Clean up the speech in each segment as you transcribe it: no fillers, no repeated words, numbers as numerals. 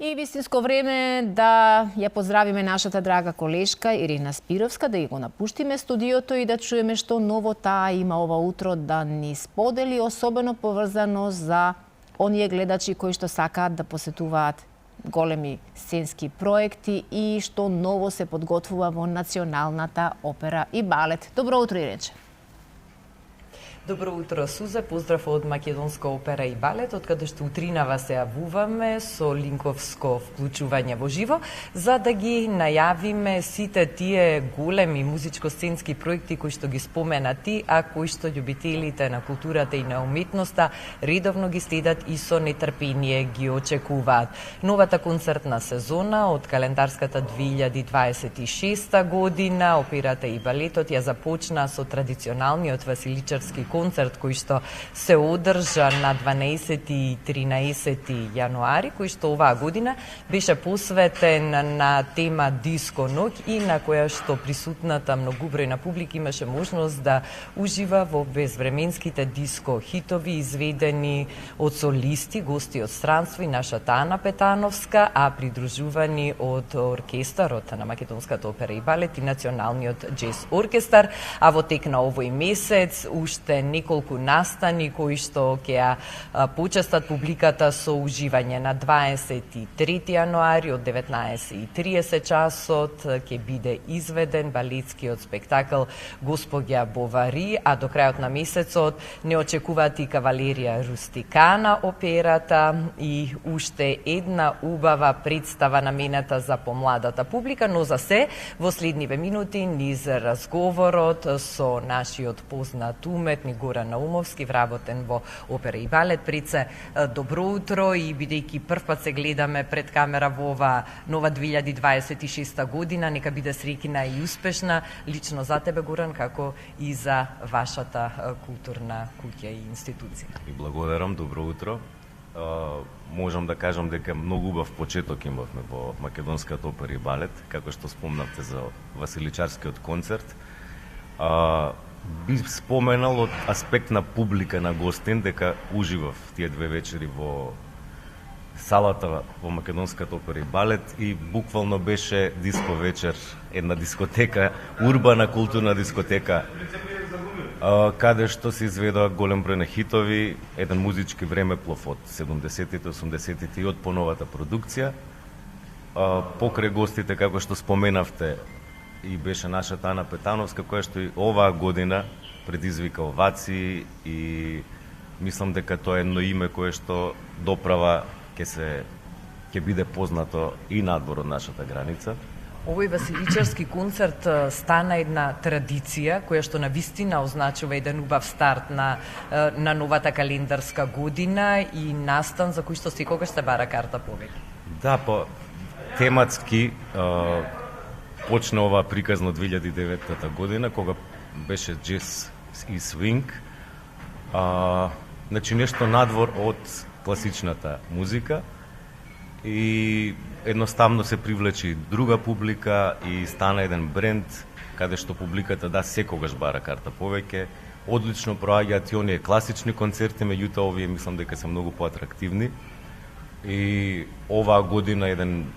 И вистинско време да ја поздравиме нашата драга колешка Ирина Спировска, да ја го напуштиме студиото и да чуеме што ново таа има ова утро да ни сподели, особено поврзано за оние гледачи кои што сакаат да посетуваат големи сценски проекти и што ново се подготвува во Националната опера и балет. Добро утро, Иренче. Добро утро, Сузе. Поздрав од Македонска опера и балет, од каде што утринава се јавуваме со линковско вклучување во живо, за да ги најавиме сите тие големи музичко-сценски проекти кои што ги спомена ти, а кои што љубителите на културата и на уметноста редовно ги следат и со нетрпение ги очекуваат. Новата концертна сезона од календарската 2026 година, операта и балетот ја започна со традиционалниот василичарски концерт кој што се одржа на 12 и 13 јануари, кој што оваа година беше посветен на тема диско ноќ и на која што присутната многубројна публика имаше можност да ужива во безвременските диско хитови изведени од солисти, гости од странство и нашата Ана Петановска, а придружувани од оркестарот на Македонската опера и балет и Националниот џез оркестар, а во тек на овој месец уште неколку настани кои што ќе ја почестат публиката со уживање на 23 јануари од 19:30 часот ќе биде изведен балетскиот спектакл Госпоѓа Бовари, а до крајот на месецот не очекуваат и Кавалерија Рустикана операта и уште една убава представа наменета за помладата публика, но за се во следниве минути низ разговорот со нашиот познат уметник Горан Наумовски, вработен во опера и балет. Прице, добро утро и бидејќи првпат се гледаме пред камера во ова нова 2026 година, нека биде среќна и успешна лично за тебе, Горан, како и за вашата културна куќа и институција. И благодарам, добро утро. Можам да кажам дека многу убав почеток имавме во Македонската опера и балет, како што спомнавте за василичарскиот концерт. Би споменал од аспект на публика на гостин дека уживав тие две вечери во салата во Македонската опера и балет и буквално беше диско вечер, една дискотека, урбана културна дискотека, каде што се изведува голем број на хитови, еден музички времеплов од 70-тите, 80-тите и од поновата продукција. Покрај гостите, како што споменавте, и беше нашата Ана Петановска, која што и оваа година предизвика овации и мислам дека тоа е едно име кое што доправа ќе биде познато и надвор од нашата граница. Овој василичарски концерт стана една традиција која што навистина означува еден убав старт на новата календарска година и настан за кој што секогаш се бара карта повеќе. Да, тематски почна ова приказно 2009 година, кога беше џез и свинг. Значи нешто надвор од класичната музика и едноставно се привлечи друга публика и стана еден бренд каде што публиката секогаш бара карта повеќе. Одлично проаѓаат и оние класични концерти, меѓутоа овие мислам дека се многу поатрактивни. И оваа година еден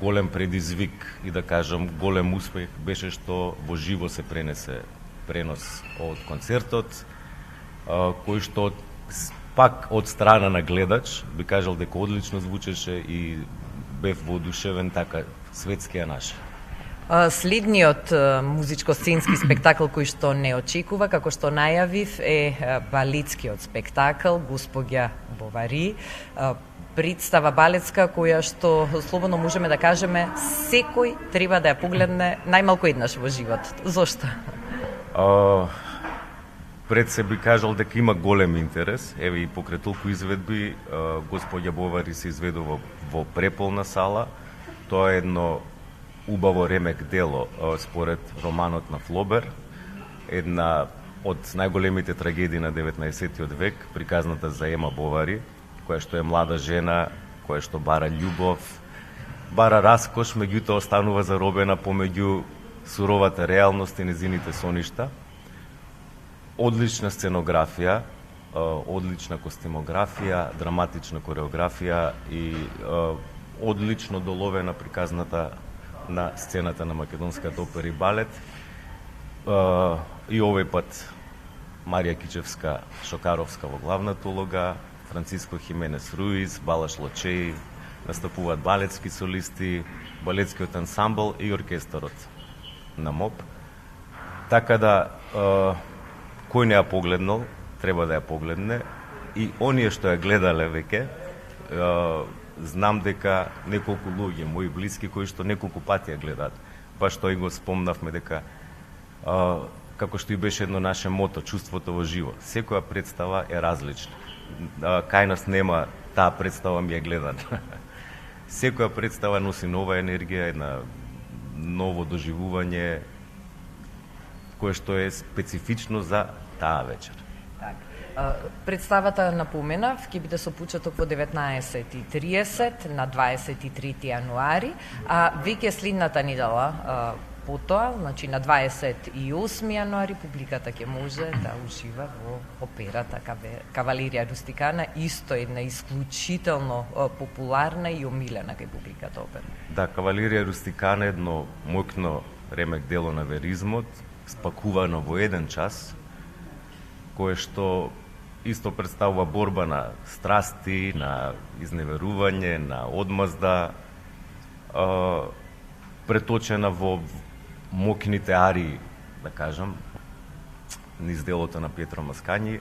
голем предизвик и да кажам голем успех беше што во живо се пренесе пренос од концертот, кој што пак од страна на гледач би кажал дека одлично звучеше и бев воодушевен, така светски е наш. Следниот музичко-сценски спектакл кој што не очекува, како што најавив, е балетскиот спектакл Госпоѓа Бовари, представа балетска која што слободно можеме да кажеме секој треба да ја погледне најмалку еднаш во живот. Зошто? Пред се би кажал дека има голем интерес. Еве и покрај толку изведби, Госпоѓа Бовари се изведува во преполна сала. Тоа е едно убаво ремек дело според романот на Флобер, една од најголемите трагедии на 19-тиот век, приказната за Ема Бовари, која што е млада жена, која што бара љубов, бара раскош, меѓутоа останува заробена помеѓу суровата реалност и незините соништа. Одлична сценографија, одлична костимографија, драматична кореографија и одлично доловена приказната на сцената на македонската опера и балет. И овој пат Марија Кичевска Шокаровска во главната улога, Франциско Хименес Руис, Балаш Лочеј, настапуваат балетски солисти, балетскиот ансамбл и оркестарот на МОП. Така да, кој не ја погледнал, треба да ја погледне. И оние што ја гледале веќе, знам дека неколку луѓе, мои блиски, кои што неколку пати ја гледаат. Па што и го спомнавме дека, како што и беше едно наше мото, чувството во живо. Секоја представа е различна. Кај нас нема таа представа ми ја гледан. Секоја представа носи нова енергија, една ново доживување, кое што е специфично за таа вечер. Представата, напоменав, ќе биде со почеток во 19:30 на 23 јануари, а веќе следната недела потоа, значи на 28 јануари, публиката ќе може да ужива во операта Кавалерија Рустикана, исто една исклучително популарна и омилена кај публиката опера. Да, Кавалерија Рустикана е едно моќно ремек дело на веризмот, спакувано во еден час, кое што исто представува борба на страсти, на изневерување, на одмазда, преточена во моќните арии, да кажам, низ делото на Петро Маскањи.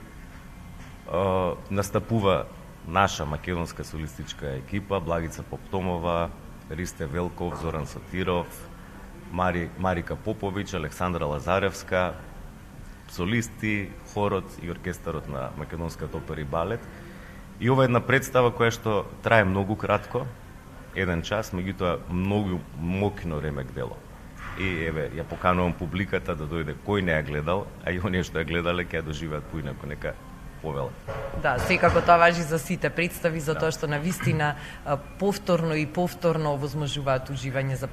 Настапува наша македонска солистичка екипа, Благица Поптомова, Ристе Велков, Зоран Сотиров, Марика Поповиќ, Александра Лазаревска, солисти, хорот и оркестарот на македонската опера и балет. И ова е една представа која што трае многу кратко, еден час, меѓутоа многу моќно ремек дело. И еве, ја поканувам публиката да дојде кој не ја гледал, а и оние што ја гледале ќе ја доживеат поинаку, нека повела. Да, секако тоа важи за сите представи, за тоа што навистина повторно и повторно овозможуваат уживање за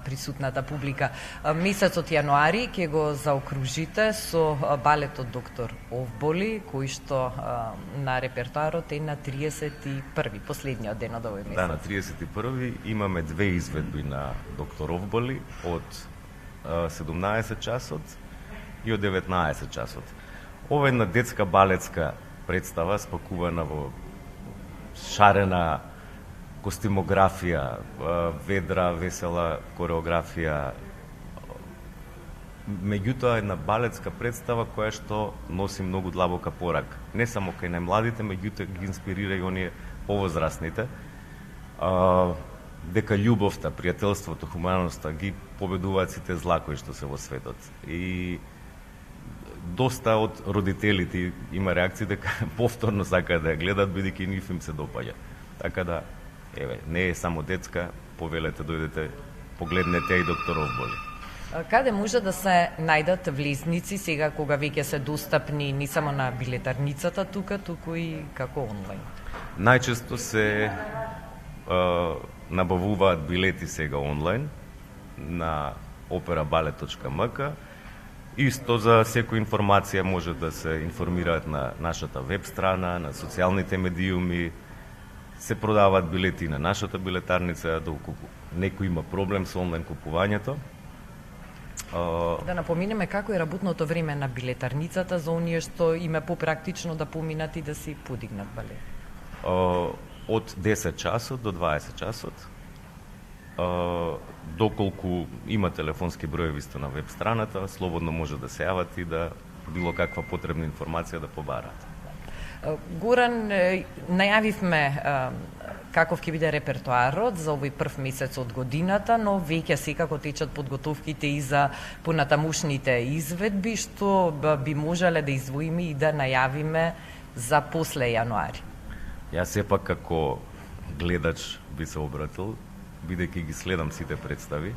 присутната публика. Месецот јануари ќе го заокружите со балетот Доктор Овболи, кој што на репертоарот е на 31-ви, последниот ден од овој месец. Да, на 31-ви имаме две изведби на Доктор Овболи од 17 часот и од 19 часот. Ова е една детска балетска представа, спакувана во шарена костимографија, ведра, весела кореографија. Меѓутоа една балетска представа која што носи многу длабока порака. Не само кај најмладите, меѓутоа ги инспирира и оние повозрасните. Дека љубовта, пријателството, хуманоста ги победуваат сите зла кои што се во светот. И доста од родителите има реакции дека повторно сакаат да ја гледаат, бидејќи нив им се допаѓа. Така да, еве, не е само детска, повелете, дојдете, погледнете и Доктор Овболи. Каде може да се најдат влезници сега кога веќе се достапни не само на билетарницата туку и како онлайн? Најчесто се набавуваат билети сега онлайн на operaballet.mk. Исто за секоја информација може да се информираат на нашата веб страна, на социјалните медиуми. Се продаваат билети на нашата билетарница, доколку некој има проблем со онлайн купувањето. Да напоминеме како е работното време на билетарницата за оние што им е попрактично да поминат и да си подигнат балет. Од 10 часот до 20 часот. Доколку има телефонски броеви на веб страната, слободно може да се јават и да било каква потребна информација да побараат. Горан, најавивме каков ќе биде репертоарот за овој прв месец од годината, но веќе секако течат подготовките и за понатамушните изведби, што би можеле да издвоиме и да најавиме за после јануари. Јас сепак како гледач би се обратил, бидејќи ги следам сите представи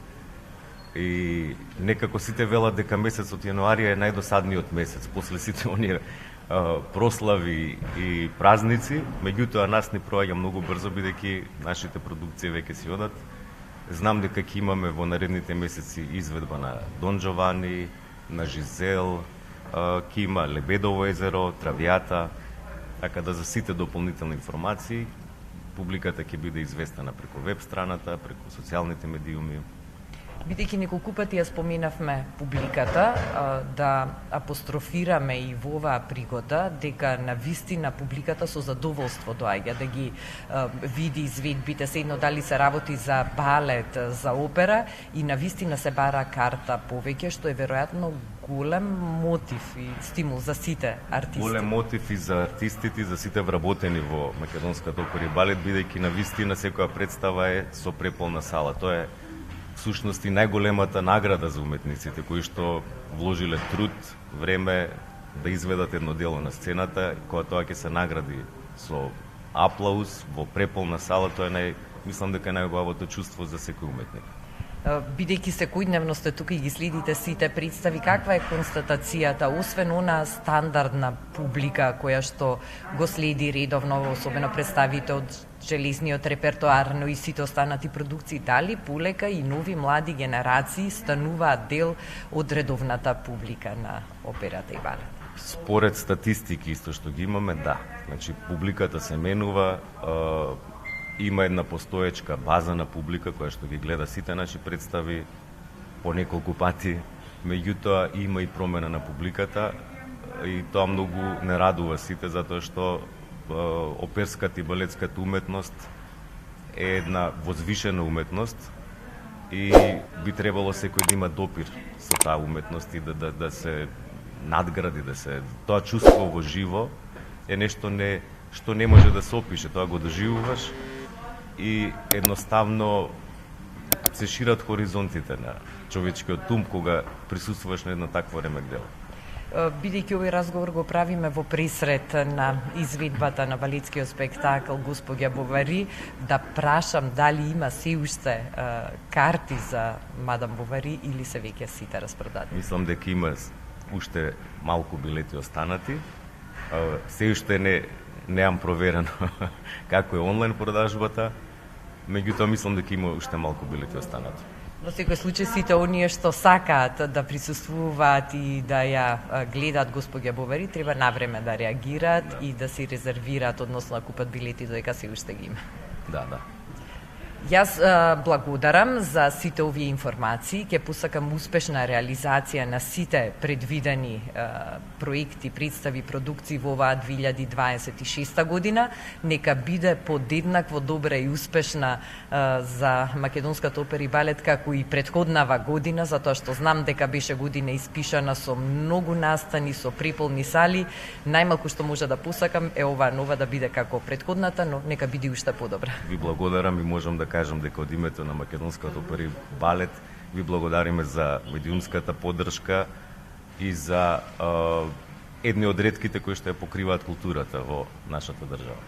и некако сите велат дека месецот јануари е најдосадниот месец после сите оние прослави и празници, меѓутоа нас ни проаѓа многу брзо бидејќи нашите продукции веќе си одат. Знам дека ќе имаме во наредните месеци изведба на Дон Джовани, на Жизел, ќе има Лебедово езеро, Травијата, така да за сите дополнителни информации публиката ќе биде известена преку веб страната, преку социјалните медиуми. Бидејќи неколку пати ја споменавме публиката, да апострофираме и во оваа пригода дека на вистина публиката со задоволство доаѓа да ги види изведбите, седно дали се работи за балет, за опера, и на вистина се бара карта повеќе, што е веројатно голем мотив и стимул за сите артисти. Голем мотив и за артистите, и за сите вработени во македонската опера и балет, бидејќи на вистина секоја представа е со преполна сала. Тоа е всушност и најголемата награда за уметниците кои што вложиле труд, време да изведат едно дело на сцената, кога тоа ќе се награди со аплауз во преполна сала, тоа е мислам дека е најубавото чувство за секој уметник. Бидејќи секојдневно сте тука и ги следите сите представи, каква е констатацијата, освен она стандардна публика која што го следи редовно, особено представите од железниот репертоар, но и сите останати продукции, дали полека и нови млади генерации стануваат дел од редовната публика на операта и балет? Според статистики исто што ги имаме, да. Значи публиката се менува, има една постоечка база на публика која што ги гледа сите наши представи по неколку пати, меѓутоа има и промена на публиката и тоа многу не радува сите, затоа што оперската и балетската уметност е една возвишена уметност и би требало секој да има допир со таа уметност и да се надгради, тоа чувство во живо е нешто што не може да се опише, тоа го доживуваш и едноставно се шират хоризонтите на човечкиот ум кога присуствуваш на едно такво ремек дело. Бидејќи овој разговор го правиме во пресред на изведбата на балетскиот спектакл Госпоѓа Бовари, да прашам дали има се уште карти за Мадам Бовари или се веќе сите распродати? Мислам дека има уште малку билети останати. Се уште неам проверено како е онлайн продажбата, меѓутоа мислам дека има уште малку билети останати. Во секој случај сите оние што сакаат да присуствуваат и да ја гледаат Госпоѓа Бовари треба навреме да реагираат и да си резервираат, односно да купат билети додека се уште ги има. Да. Јас благодарам за сите овие информации, ќе посакам успешна реализација на сите предвидени проекти, представи, продукции во оваа 2026 година. Нека биде подеднакво добра и успешна за македонската опера и балет како и претходнава година, затоа што знам дека беше година испишана со многу настани, со преполни сали. Најмалку што може да посакам е оваа нова да биде како претходната, но нека биде уште подобра. Ви благодарам и можам да кажам дека од името на македонската опера и балет ви благодариме за медиумската поддршка и за едни од ретките кои што ја покриваат културата во нашата држава.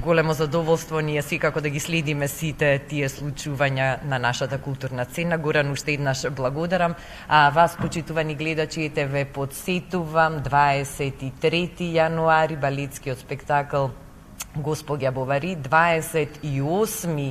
Големо задоволство ни е секако да ги следиме сите тие случувања на нашата културна сцена. Горан, уште еднаш благодарам. А вас, почитувани гледачи, ве подсетувам 23 јануари балетскиот спектакл Госпоѓа Бовари, 28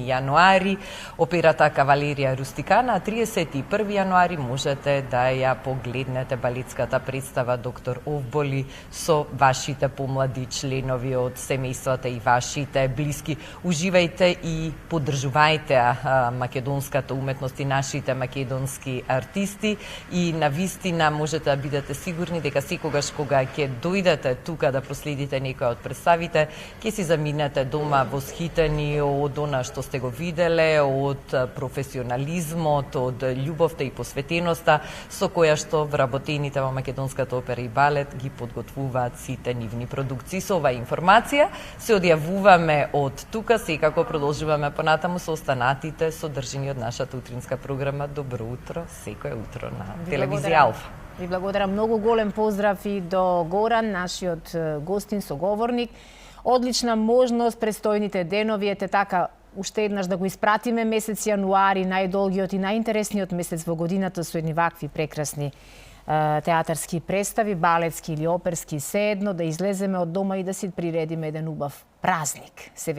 јануари операта Кавалерија Рустикана, а 31 јануари можете да ја погледнете балетската представа Доктор Овболи со вашите помлади членови од семејствата и вашите блиски. Уживајте и поддржувајте македонската уметност и нашите македонски артисти и на вистина можете да бидете сигурни дека секогаш кога ќе дојдете тука да проследите некоја од представите, ќе си заминете дома восхитени од она што сте го виделе, од професионализмот, од љубовта и посветеноста со која што вработените во македонската опера и балет ги подготвуваат сите нивни продукции. Со оваа информација се одјавуваме од тука, секако продолжуваме понатаму со останатите содржини од нашата утринска програма Добро утро, секое утро на телевизија Алфа. Ви благодарам, многу голем поздрав и до Горан, нашиот гостин, соговорник. Одлична можност престојните денови, ете така, уште еднаш да го испратиме месец јануари, најдолгиот и најинтересниот месец во годината со едни вакви прекрасни театарски представи, балетски или оперски, се едно да излеземе од дома и да си приредиме еден убав празник. Се